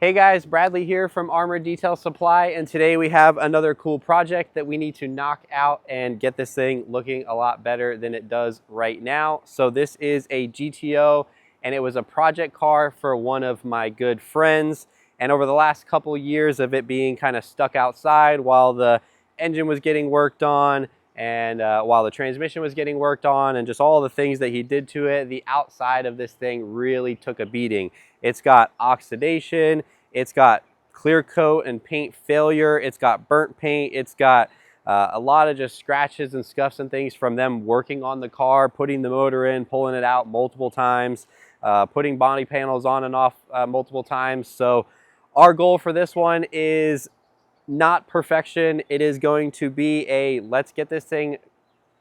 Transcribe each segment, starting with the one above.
Hey guys, Bradley here from Armour Detail Supply, and today we have another cool project that we need to knock out and get this thing looking a lot better than it does right now. So this is a GTO, and it was a project car for one of my good friends. And over the last couple years of it being kind of stuck outside while the engine was getting worked on, and while the transmission was getting worked on, and just all the things that he did to it, the outside of this thing really took a beating. It's got oxidation, it's got clear coat and paint failure, it's got burnt paint, it's got a lot of just scratches and scuffs and things from them working on the car, putting the motor in, pulling it out multiple times, putting body panels on and off multiple times. So our goal for this one is not perfection. It is going to be a let's get this thing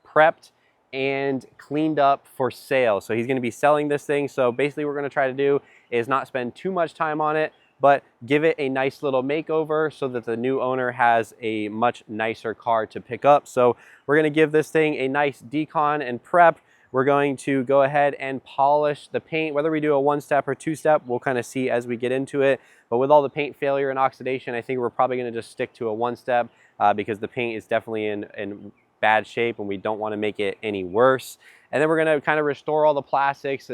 prepped and cleaned up for sale. So he's going to be selling this thing. So basically what we're going to try to do is not spend too much time on it, but give it a nice little makeover so that the new owner has a much nicer car to pick up. So we're going to give this thing a nice decon and prep. We're going to go ahead and polish the paint. Whether we do a one-step or two-step, we'll kind of see as we get into it. But with all the paint failure and oxidation, I think we're probably going to just stick to a one-step because the paint is definitely in bad shape and we don't want to make it any worse. And then we're going to kind of restore all the plastics,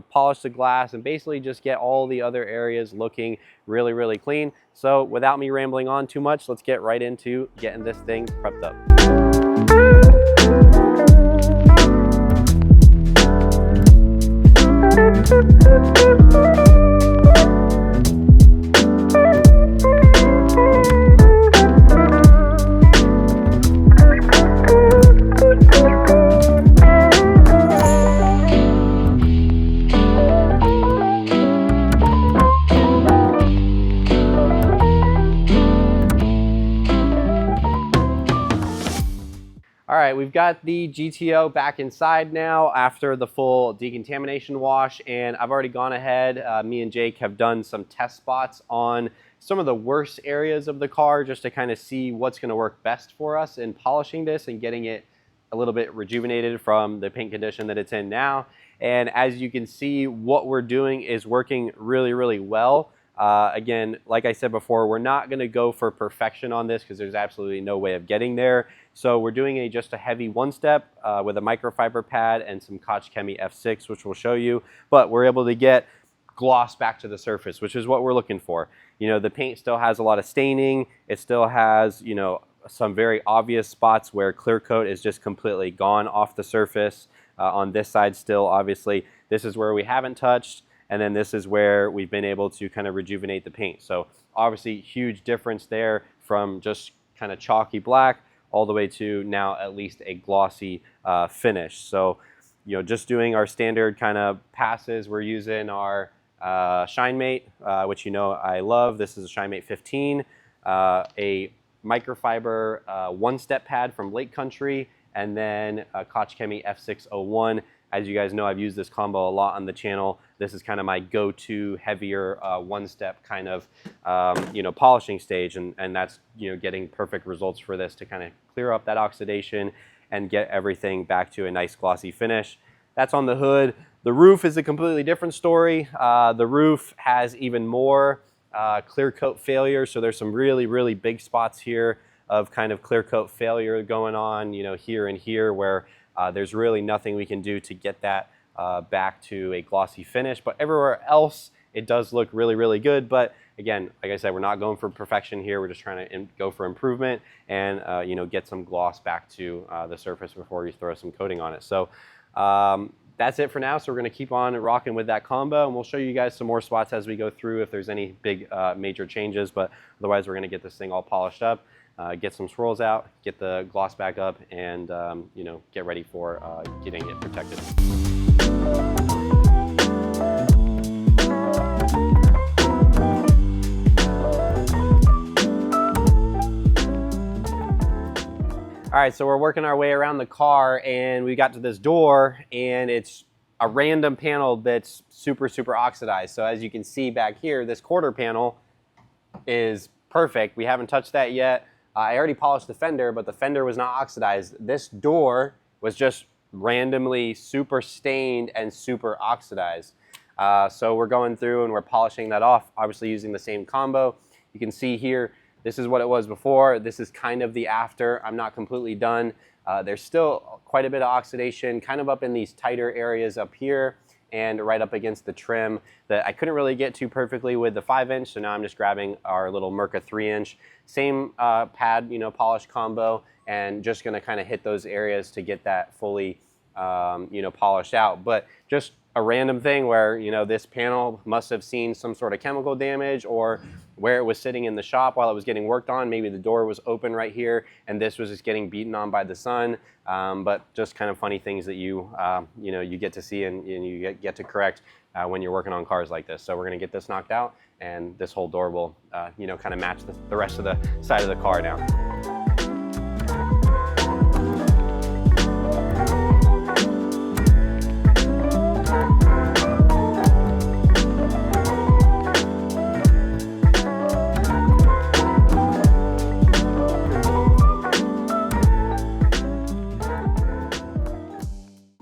polish the glass, and basically just get all the other areas looking really, really clean. So without me rambling on too much, let's get right into getting this thing prepped up. All right, we've got the GTO back inside now after the full decontamination wash, and I've already gone ahead. Me and Jake have done some test spots on some of the worst areas of the car just to kind of see what's going to work best for us in polishing this and getting it a little bit rejuvenated from the paint condition that it's in now. And as you can see, what we're doing is working really, really well. Again, like I said before, we're not going to go for perfection on this because there's absolutely no way of getting there. So we're doing just a heavy one-step with a microfiber pad and some Koch Chemie F6, which we'll show you. But we're able to get gloss back to the surface, which is what we're looking for. The paint still has a lot of staining. It still has, some very obvious spots where clear coat is just completely gone off the surface. On this side still, obviously, this is where we haven't touched. And then this is where we've been able to kind of rejuvenate the paint. So obviously huge difference there from just kind of chalky black all the way to now at least a glossy finish. So, just doing our standard kind of passes, we're using our ShineMate, which I love. This is a ShineMate 15, a microfiber one-step pad from Lake Country, and then a Koch Chemie F601. As you guys know, I've used this combo a lot on the channel. This is kind of my go-to heavier one-step kind of, polishing stage. And that's, getting perfect results for this to kind of clear up that oxidation and get everything back to a nice glossy finish. That's on the hood. The roof is a completely different story. The roof has even more clear coat failure. So there's some really, really big spots here of kind of clear coat failure going on, here and here where there's really nothing we can do to get that back to a glossy finish. But everywhere else, it does look really, really good. But again, like I said, we're not going for perfection here. We're just trying to go for improvement and, get some gloss back to the surface before you throw some coating on it. So that's it for now. So we're going to keep on rocking with that combo, and we'll show you guys some more spots as we go through if there's any big major changes. But otherwise, we're going to get this thing all polished up. Get some swirls out, get the gloss back up, and get ready for getting it protected. All right, so we're working our way around the car, and we got to this door, and it's a random panel that's super, super oxidized. So as you can see back here, this quarter panel is perfect. We haven't touched that yet. I already polished the fender, but the fender was not oxidized. This door was just randomly super stained and super oxidized. So we're going through and we're polishing that off, obviously using the same combo. You can see here, this is what it was before. This is kind of the after. I'm not completely done. There's still quite a bit of oxidation, kind of up in these tighter areas up here and right up against the trim that I couldn't really get to perfectly with the 5-inch. So now I'm just grabbing our little Mirka 3-inch, same pad, polish combo, and just gonna kind of hit those areas to get that fully, polished out. But just a random thing where, this panel must have seen some sort of chemical damage, or where it was sitting in the shop while it was getting worked on. Maybe the door was open right here and this was just getting beaten on by the sun. But just kind of funny things that you get to see and you get to correct when you're working on cars like this. So we're gonna get this knocked out and this whole door will, kind of match the rest of the side of the car now.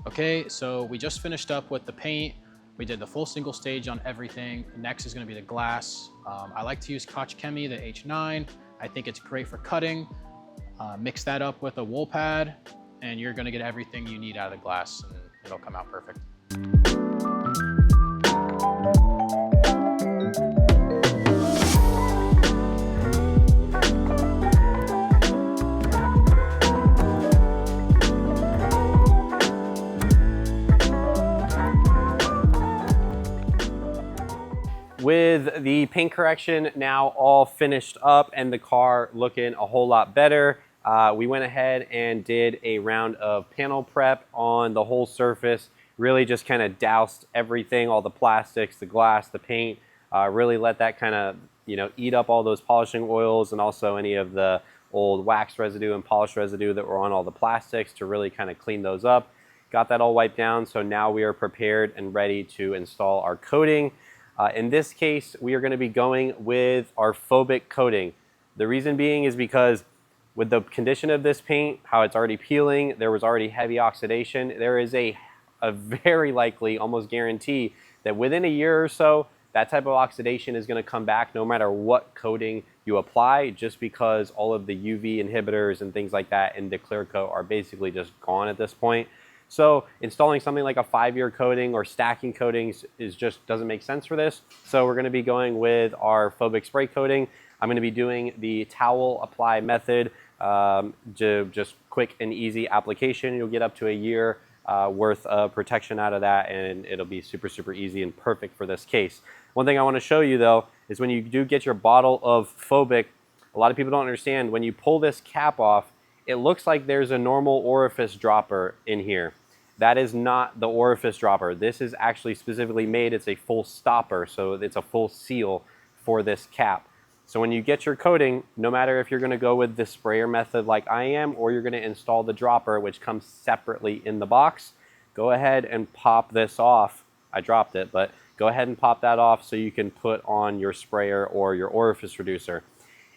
Okay, so we just finished up with the paint. We did the full single stage on everything. Next is gonna be the glass. I like to use Koch Chemie, the H9. I think it's great for cutting. Mix that up with a wool pad and you're gonna get everything you need out of the glass and it'll come out perfect. With the paint correction now all finished up and the car looking a whole lot better, we went ahead and did a round of panel prep on the whole surface. Really just kind of doused everything, all the plastics, the glass, the paint, really let that kind of eat up all those polishing oils and also any of the old wax residue and polish residue that were on all the plastics to really kind of clean those up. Got that all wiped down, so now we are prepared and ready to install our coating. In this case, we are going to be going with our phobic coating. The reason being is because with the condition of this paint, how it's already peeling, there was already heavy oxidation. There is a very likely, almost guarantee, that within a year or so, that type of oxidation is going to come back no matter what coating you apply, just because all of the UV inhibitors and things like that in the clear coat are basically just gone at this point. So installing something like a 5-year coating or stacking coatings just doesn't make sense for this. So we're going to be going with our phobic spray coating. I'm going to be doing the towel apply method, just quick and easy application. You'll get up to a year worth of protection out of that, and it'll be super, super easy and perfect for this case. One thing I want to show you though is when you do get your bottle of phobic, a lot of people don't understand, when you pull this cap off, it looks like there's a normal orifice dropper in here. That is not the orifice dropper. This is actually specifically made, it's a full stopper, so it's a full seal for this cap. So when you get your coating, no matter if you're gonna go with the sprayer method like I am, or you're gonna install the dropper, which comes separately in the box, go ahead and pop this off. I dropped it, but go ahead and pop that off so you can put on your sprayer or your orifice reducer.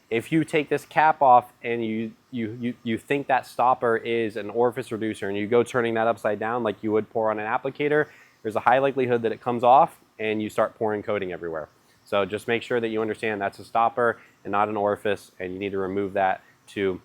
If you take this cap off and you think that stopper is an orifice reducer and you go turning that upside down like you would pour on an applicator, there's a high likelihood that it comes off and you start pouring coating everywhere. So just make sure that you understand that's a stopper and not an orifice, and you need to remove that to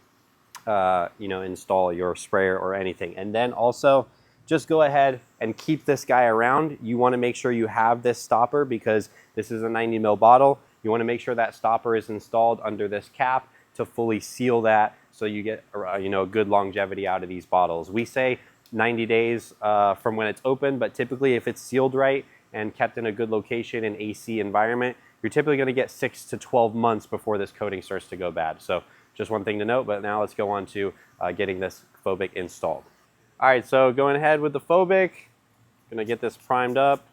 install your sprayer or anything. And then also just go ahead and keep this guy around. You want to make sure you have this stopper because this is a 90 ml bottle. You want to make sure that stopper is installed under this cap to fully seal that so you get a good longevity out of these bottles. We say 90 days from when it's open, but typically if it's sealed right and kept in a good location in AC environment, you're typically going to get 6 to 12 months before this coating starts to go bad. So just one thing to note, but now let's go on to getting this phobic installed. All right, so going ahead with the phobic, gonna get this primed up.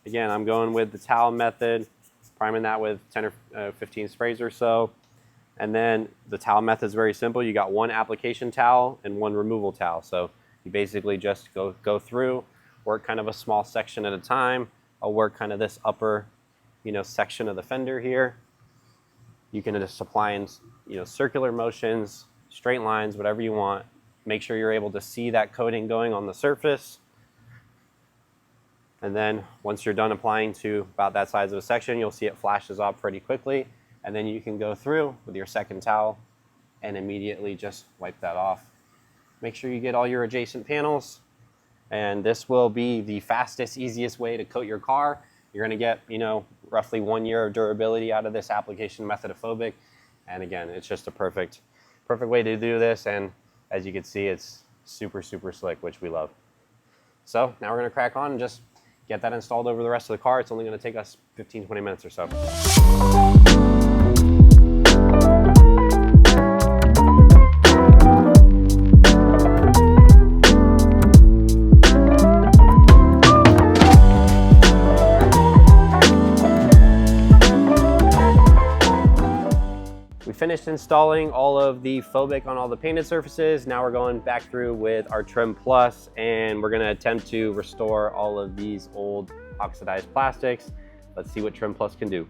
Again, I'm going with the towel method, priming that with 10 or 15 sprays or so. And then the towel method is very simple. You got one application towel and one removal towel. So you basically just go through, work kind of a small section at a time. I'll work kind of this upper, section of the fender here. You can just apply in, circular motions, straight lines, whatever you want. Make sure you're able to see that coating going on the surface. And then once you're done applying to about that size of a section, you'll see it flashes off pretty quickly. And then you can go through with your second towel and immediately just wipe that off. Make sure you get all your adjacent panels. And this will be the fastest, easiest way to coat your car. You're gonna get, you know, roughly 1 year of durability out of this application method of Phobic. And again, it's just a perfect way to do this. And as you can see, it's super, super slick, which we love. So now we're gonna crack on and just get that installed over the rest of the car. It's only gonna take us 15, 20 minutes or so. Finished installing all of the Phobic on all the painted surfaces. Now we're going back through with our Trim Plus, and we're gonna attempt to restore all of these old oxidized plastics. Let's see what Trim Plus can do.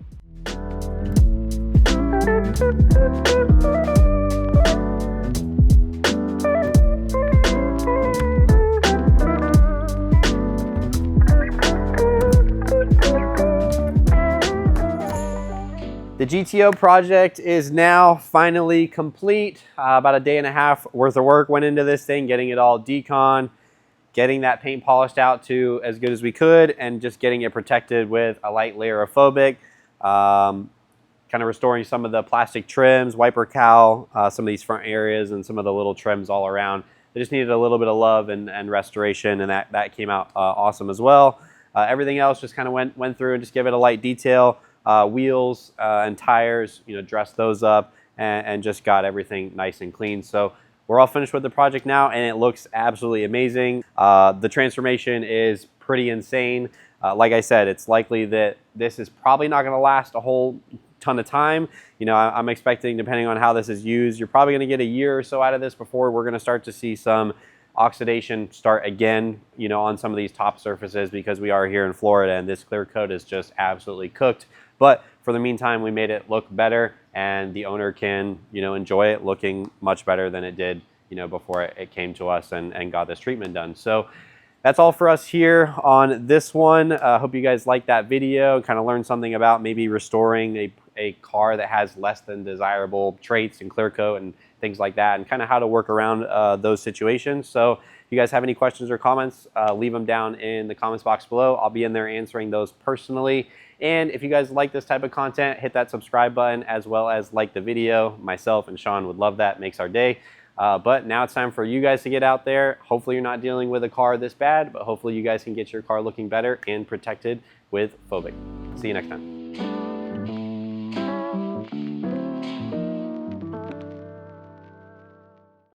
The GTO project is now finally complete. About a day and a half worth of work went into this thing, getting it all decon, getting that paint polished out to as good as we could, and just getting it protected with a light layer of Phobic. Kind of restoring some of the plastic trims, wiper cowl, some of these front areas, and some of the little trims all around. They just needed a little bit of love and restoration, and that came out awesome as well. Everything else just kind of went through and just give it a light detail. Wheels and tires, you know, dressed those up and just got everything nice and clean. So we're all finished with the project now, and it looks absolutely amazing. The transformation is pretty insane. Like I said, it's likely that this is probably not going to last a whole ton of time. You know, I'm expecting, depending on how this is used, you're probably going to get a year or so out of this before we're going to start to see some oxidation start again, you know, on some of these top surfaces, because we are here in Florida and this clear coat is just absolutely cooked. But for the meantime, we made it look better, and the owner can, you know, enjoy it looking much better than it did, you know, before it came to us and got this treatment done. So that's all for us here on this one. Hope you guys liked that video, kind of learned something about maybe restoring a car that has less than desirable traits and clear coat and things like that, and kind of how to work around those situations. So if you guys have any questions or comments, leave them down in the comments box below. I'll be in there answering those personally. And if you guys like this type of content, hit that subscribe button as well as like the video. Myself and Sean would love that. Makes our day. But now it's time for you guys to get out there. Hopefully you're not dealing with a car this bad, but hopefully you guys can get your car looking better and protected with Phobic. See you next time.